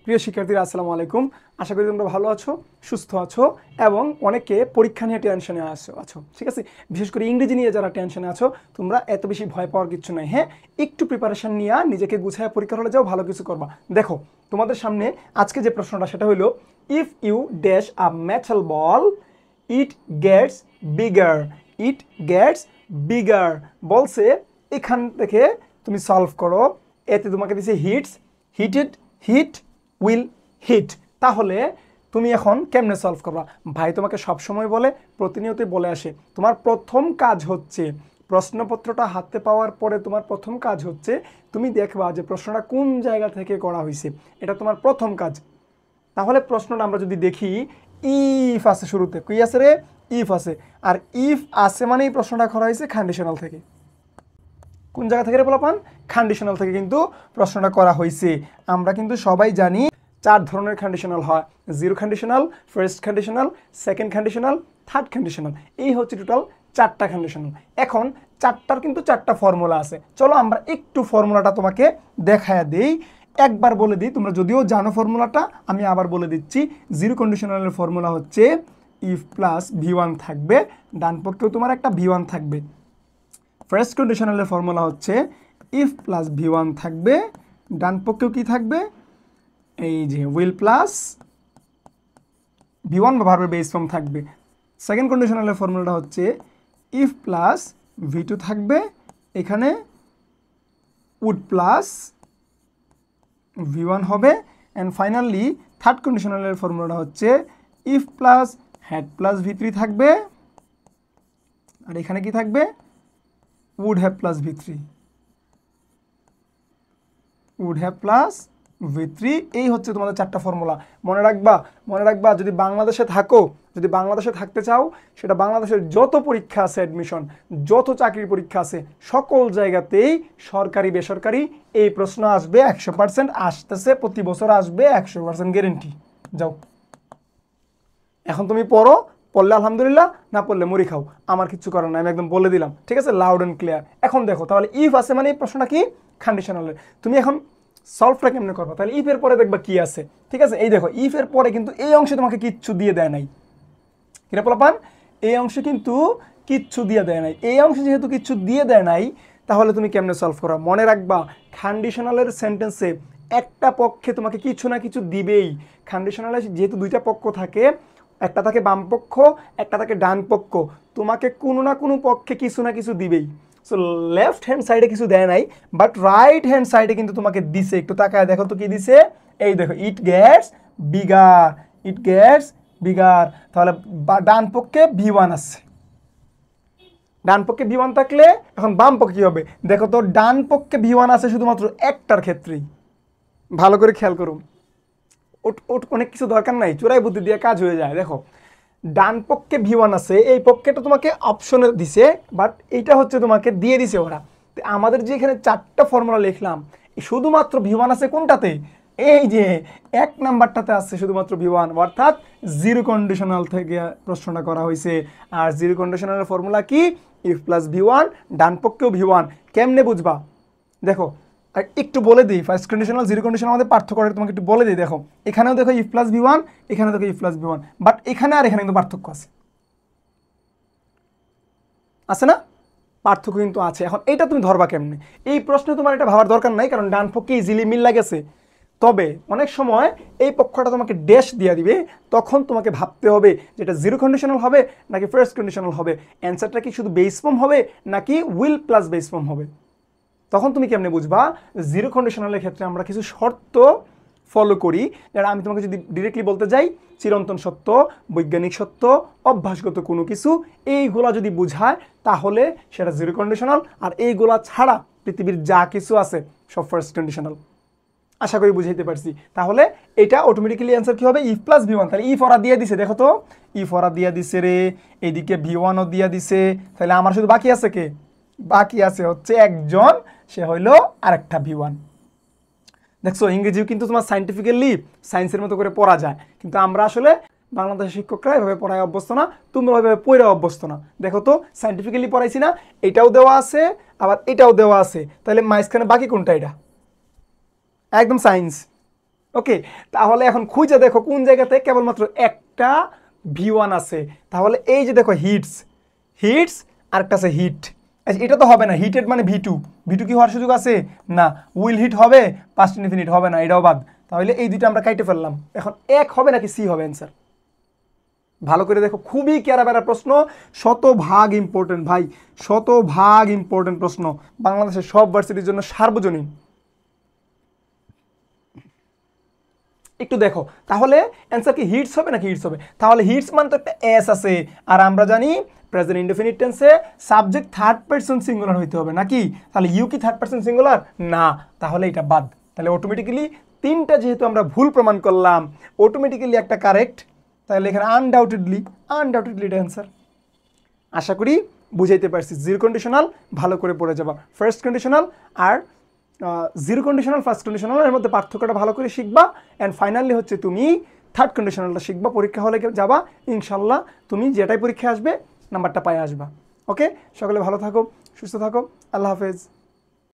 প্রিয় শিক্ষার্থীরা আসসালামু আলাইকুম। আশা করি তোমরা ভালো আছো, সুস্থ আছো এবং অনেকে পরীক্ষা নিয়ে টেনশনে আছো, ঠিক আছে। বিশেষ করে ইংরেজি নিয়ে যারা টেনশনে আছো, তোমরা এত বেশি ভয় পাওয়ার কিছু নাই। হ্যাঁ, একটু প্রিপারেশন নিয়ে নিজেকে গুছায় পরীক্ষা হলে যাও, ভালো কিছু করবা। দেখো, তোমাদের সামনে আজকে যে প্রশ্নটা সেটা হলো, if you dash a metal ball it gets bigger, it gets bigger বলছে। এখান থেকে তুমি সলভ করো। এতে তোমাকে দিছে হিটেড, হিট উইল হিট। তাহলে তুমি এখন কেমনে সলভ করবা? ভাই তোমাকে সবসময় বলে, প্রতিনিয়তই বলে আসে, তোমার প্রথম কাজ হচ্ছে প্রশ্নপত্রটা হাতে পাওয়ার পরে তোমার প্রথম কাজ হচ্ছে তুমি দেখবা যে প্রশ্নটা কোন জায়গা থেকে করা হয়েছে। এটা তোমার প্রথম কাজ। তাহলে প্রশ্নটা আমরা যদি দেখি, ইফ আছে শুরুতে, কি আছে রে? ইফ আছে। আর ইফ আছে মানে এই প্রশ্নটা করা হয়েছে কন্ডিশনাল থেকে। কোন জায়গা থেকে রে পোলাপান? কন্ডিশনাল থেকে কিন্তু প্রশ্নটা করা হয়েছে। আমরা কিন্তু সবাই জানি 4 ধরনের কন্ডিশনাল হয়: zero conditional, first conditional, second conditional, third conditional. এই হচ্ছে টোটাল 4টা কন্ডিশনাল। এখন 4টার কিন্তু 4টা ফর্মুলা আছে। চলো আমরা একটু ফর্মুলাটা তোমাকে দেখায় দেই, একবার বলে দিই। তোমরা যদিও জানো ফর্মুলাটা, আমি আবার বলে দিচ্ছি। জিরো কন্ডিশনালের ফর্মুলা হচ্ছে ইফ প্লাস ভি1 থাকবে, ডান পক্ষেও তোমার একটা ভি1 থাকবে। ফার্স্ট কন্ডিশনালের ফর্মুলা হচ্ছে ইফ প্লাস ভি1 থাকবে, ডান পক্ষেও কি থাকবে? এই যে উইল প্লাস ভি1 বা ভার্বের বেস ফর্ম থাকবে। সেকেন্ড কন্ডিশনালের ফর্মুলাটা হচ্ছে ইফ প্লাস ভি2 থাকবে, এখানে উড প্লাস ভি1 হবে। অ্যান্ড ফাইনালি থার্ড কন্ডিশনালের ফর্মুলাটা হচ্ছে ইফ প্লাস হ্যাড প্লাস ভি3 থাকবে, আর এখানে কি থাকবে? would have plus v3, would have plus v3। এই হচ্ছে তোমাদের 4টা ফর্মুলা। মনে রাখবা যদি বাংলাদেশে থাকো, যদি বাংলাদেশে থাকতে চাও, সেটা বাংলাদেশের যত পরীক্ষা আছে, অ্যাডমিশন যত চাকরির পরীক্ষা আছে, সকল জায়গাতেই সরকারি বেসরকারি এই প্রশ্ন আসবে। 100% আসতেছে, প্রতি বছর আসবে, 100% গ্যারেন্টি। যাও, এখন তুমি পড়লে আলহামদুলিল্লাহ, না পড়লে মুড়ি খাও, আমার কিছু করার নাই, আমি একদম বলে দিলাম, ঠিক আছে, লাউড অ্যান্ড ক্লিয়ার। এখন দেখো, তাহলে ইফ আছে মানে এই প্রশ্নটা কি? কন্ডিশনালের। তুমি এখন সলভটা কেমনে করবা? তাহলে ইফের পরে দেখবা কি আছে, ঠিক আছে। এই দেখো, ইফের পরে কিন্তু এই অংশে তোমাকে কিচ্ছু দিয়ে দেয় নাই। কিরে পোলাপান, এই অংশে কিন্তু কিচ্ছু দিয়ে দেয় নাই। এই অংশে যেহেতু কিচ্ছু দিয়ে দেয় নাই, তাহলে তুমি কেমনে সলভ করো? মনে রাখবা, কন্ডিশনালের সেন্টেন্সে একটা পক্ষে তোমাকে কিছু না কিছু দিবেই। কন্ডিশনালে যেহেতু 2টা পক্ষ থাকে, একটা থাকে বাম পক্ষ, একটা থাকে ডান পক্ষ, তোমাকে কোনো না কোনো পক্ষে কিছু না কিছু দিবেই। সো লেফট হ্যান্ড সাইডে কিছু দেয় নাই, বাট রাইট হ্যান্ড সাইডে কিন্তু তোমাকে দিছে। একটু তাকায় দেখো তো কি দিছে। এই দেখো, ইট gets bigger, it gets bigger. তাহলে ডান পক্ষে ভি1 আছে। ডান পক্ষে ভি1 থাকলে এখন বাম পক্ষে কি হবে? দেখো তো, ডান পক্ষে ভি1 আছে শুধুমাত্র একটার ক্ষেত্রেই। ভালো করে খেয়াল করুন, অনেক কিছু দরকার নাই, চোরাই বুদ্ধি দিয়ে কাজ হয়ে যায়। দেখো, ডান পক্ষে ভি1 আছে, এই পক্ষেটা তোমাকে অপশনে দিছে, বাট এইটা হচ্ছে তোমাকে দিয়ে দিছে ওরা। আমাদের যে এখানে 4টা ফর্মুলা লিখলাম, শুধুমাত্র ভি1 আছে কোনটাতে? এই যে 1 নাম্বারটাতে আছে শুধুমাত্র ভি1, অর্থাৎ জিরো কন্ডিশনাল থেকে প্রশ্নটা করা হয়েছে। আর জিরো কন্ডিশনালের ফর্মুলা কি? ইফ প্লাস ভি1, ডান পক্ষেও ভি1। কেমনে বুঝবা? দেখো, আর একটু বলে দিই, ফার্স্ট কন্ডিশনাল জিরো কন্ডিশনাল আমাদের পার্থক্য তোমাকে একটু বলে দিই। দেখো, এখানেও দেখো ইফ প্লাস ভি1, এখানে দেখো ইফ প্লাস ভি1, বাট এখানে আর এখানে কিন্তু পার্থক্য আছে না? পার্থক্য কিন্তু আছে। এখন এইটা তুমি ধরবা কেমনে? এই প্রশ্নে তোমার এটা ভাবার দরকার নাই, কারণ ডান পক্ষে ইজিলি মিল লাগেছে। তবে অনেক সময় এই পক্ষটা তোমাকে ড্যাশ দিয়ে দিবে, তখন তোমাকে ভাবতে হবে যেটা জিরো কন্ডিশনাল হবে নাকি ফার্স্ট কন্ডিশনাল হবে, অ্যান্সারটা কি শুধু বেস ফর্ম হবে নাকি উইল প্লাস বেস ফর্ম হবে। তখন তুমি কেমনে বুঝবা? জিরো কন্ডিশনালের ক্ষেত্রে আমরা কিছু শর্ত ফলো করি, যারা আমি তোমাকে যদি ডিরেক্টলি বলতে যাই, চিরন্তন সত্য, বৈজ্ঞানিক সত্য, অভ্যাসগত কোনো কিছু, এইগুলা যদি বুঝায় তাহলে সেটা জিরো কন্ডিশনাল। আর এইগুলা ছাড়া পৃথিবীর যা কিছু আছে সব ফার্স্ট কন্ডিশনাল। আশা করি বুঝাইতে পারছি। তাহলে এটা অটোমেটিক্যালি অ্যান্সার কি হবে? If plus V1. তাহলে ইফ ওরা দিয়ে দিছে, দেখো তো, ইফ ওরা দিয়ে দিছে রে, এইদিকে ভি1ও দিয়ে দিছে। তাহলে আমার শুধু বাকি আছে কে? বাকি আছে হচ্ছে একজন, সে হইল আরেকটা ভি1। দেখছো, ইংরেজিও কিন্তু তোমার সাইন্টিফিক্যালি সায়েন্সের মতো করে পড়া যায়, কিন্তু আমরা আসলে বাংলাদেশের শিক্ষকরা এভাবে পড়ায় অভ্যস্ত না, তোমরা ওইভাবে পড়ে অভ্যস্ত না। দেখো তো, সাইন্টিফিক্যালি পড়াইছি না, এটাও দেওয়া আছে আবার এটাও দেওয়া আছে, তাহলে মাঝখানে বাকি কোনটা? এটা একদম সায়েন্স। ওকে, তাহলে এখন খুঁজে দেখো কোন জায়গাতে কেবলমাত্র একটা V1 আছে। তাহলে এই যে দেখো হিটস আর একটা আছে হিট। আচ্ছা, এটা তো হবে না, হিটেড মানে V2 কি হওয়ার সুযোগ আছে? না। উইল হিট হবে? পাস্ট ইনফিনিট হবে না, এটাও বাদ। তাহলে এই দুইটা আমরা কাইটে ফেললাম। এখন এক হবে নাকি সি হবে অ্যান্সার? ভালো করে দেখো, খুবই ক্যারাবেরা প্রশ্ন, শতভাগ ইম্পর্টেন্ট ভাই, শতভাগ ইম্পর্টেন্ট প্রশ্ন, বাংলাদেশের সব ভার্সিটির জন্য সার্বজনীন। একটু দেখো তাহলে অ্যান্সার কি হিটস হবে নাকি হিটস হবে? তাহলে হিটস মানে তো একটা এস আছে, আর আমরা জানি প্রেজেন্ট ইনডেফিনিট টেন্সে সাবজেক্ট থার্ড পারসন সিঙ্গুলার হইতে হবে নাকি? তাহলে ইউ কি থার্ড পারসন সিঙ্গুলার? না, তাহলে এটা বাদ। তাহলে অটোমেটিক্যালি তিনটা যেহেতু আমরা ভুল প্রমাণ করলাম, অটোমেটিক্যালি একটা কারেক্ট। তাহলে এখানে আনডাউটেডলি এটা অ্যান্সার। আশা করি বুঝাইতে পারছি। জিরো কন্ডিশনাল ভালো করে পড়ে যাবা, ফার্স্ট কন্ডিশনাল আর জিরো কন্ডিশনাল ফার্স্ট কন্ডিশনাল এর মধ্যে পার্থক্যটা ভালো করে শিখবা। অ্যান্ড ফাইনালি হচ্ছে তুমি থার্ড কন্ডিশনালটা শিখবা, পরীক্ষা হলে যাবা, ইনশাল্লাহ তুমি যেটাই পরীক্ষা আসবে নাম্বারটা পায়ে আসবা। ওকে, সকলে ভালো থাকো, সুস্থ থাকো, আল্লাহ হাফেজ।